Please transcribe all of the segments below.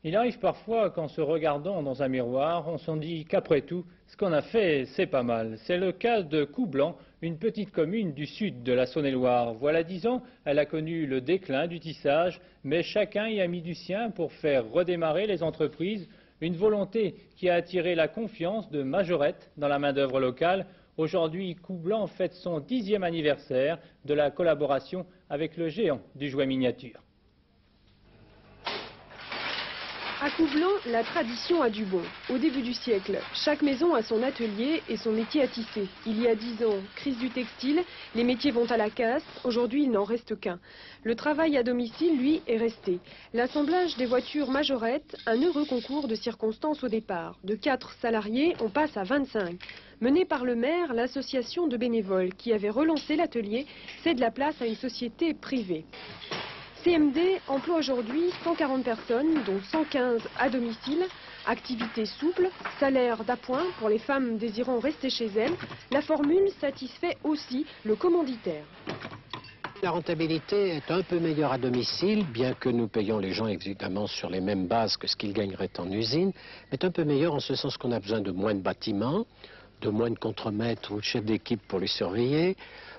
Il arrive parfois qu'en se regardant dans un miroir, on s'en dit qu'après tout, ce qu'on a fait, c'est pas mal. C'est le cas de Coublan, une petite commune du sud de la Saône-et-Loire. Voilà 10 ans, elle a connu le déclin du tissage, mais chacun y a mis du sien pour faire redémarrer les entreprises. Une volonté qui a attiré la confiance de Majorette dans la main-d'œuvre locale. Aujourd'hui, Coublan fête son 10e anniversaire de la collaboration avec le géant du jouet miniature. À Coublan, la tradition a du bon. Au début du siècle, chaque maison a son atelier et son métier à tisser. Il y a 10 ans, crise du textile, les métiers vont à la casse. Aujourd'hui, il n'en reste qu'un. Le travail à domicile, lui, est resté. L'assemblage des voitures Majorette, un heureux concours de circonstances au départ. De 4 salariés, on passe à 25. Menée par le maire, l'association de bénévoles qui avait relancé l'atelier cède la place à une société privée. CMD emploie aujourd'hui 140 personnes, dont 115 à domicile. Activité souple, salaire d'appoint pour les femmes désirant rester chez elles. La formule satisfait aussi le commanditaire. La rentabilité est un peu meilleure à domicile, bien que nous payons les gens évidemment sur les mêmes bases que ce qu'ils gagneraient en usine, mais est un peu meilleure en ce sens qu'on a besoin de moins de bâtiments, de moins de contremaîtres ou de chefs d'équipe pour les surveiller,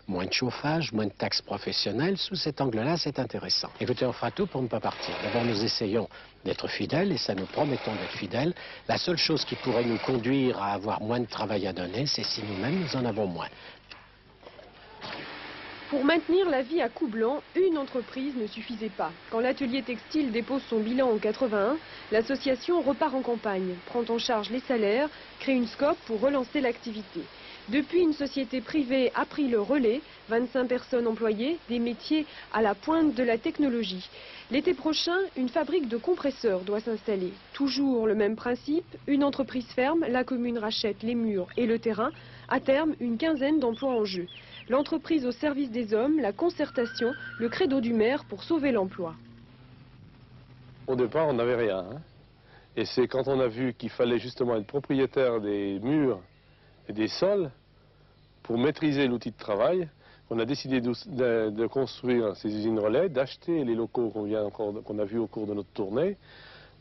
moins de chauffage, moins de taxes professionnelles. Sous cet angle-là, c'est intéressant. Écoutez, on fera tout pour ne pas partir. D'abord, nous essayons d'être fidèles, et ça nous promettons d'être fidèles. La seule chose qui pourrait nous conduire à avoir moins de travail à donner, c'est si nous-mêmes, nous en avons moins. Pour maintenir la vie à Coublan, une entreprise ne suffisait pas. Quand l'atelier textile dépose son bilan en 81, l'association repart en campagne, prend en charge les salaires, crée une SCOP pour relancer l'activité. Depuis, une société privée a pris le relais, 25 personnes employées, des métiers à la pointe de la technologie. L'été prochain, une fabrique de compresseurs doit s'installer. Toujours le même principe, une entreprise ferme, la commune rachète les murs et le terrain. À terme, une quinzaine d'emplois en jeu. L'entreprise au service des hommes, la concertation, le credo du maire pour sauver l'emploi. Au départ, on n'avait rien. Et c'est quand on a vu qu'il fallait justement être propriétaire des murs et des sols pour maîtriser l'outil de travail, on a décidé de construire ces usines relais, d'acheter les locaux qu'on a vus au cours de notre tournée,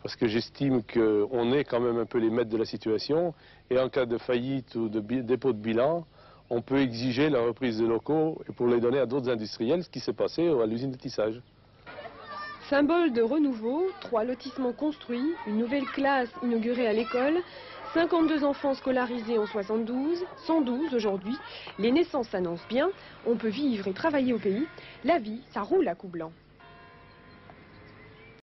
parce que j'estime qu'on est quand même un peu les maîtres de la situation, et en cas de faillite ou de dépôt de bilan, on peut exiger la reprise des locaux et pour les donner à d'autres industriels, ce qui s'est passé à l'usine de tissage. Symbole de renouveau, 3 lotissements construits, une nouvelle classe inaugurée à l'école, 52 enfants scolarisés en 72, 112 aujourd'hui. Les naissances s'annoncent bien, on peut vivre et travailler au pays. La vie, ça roule à Coublan.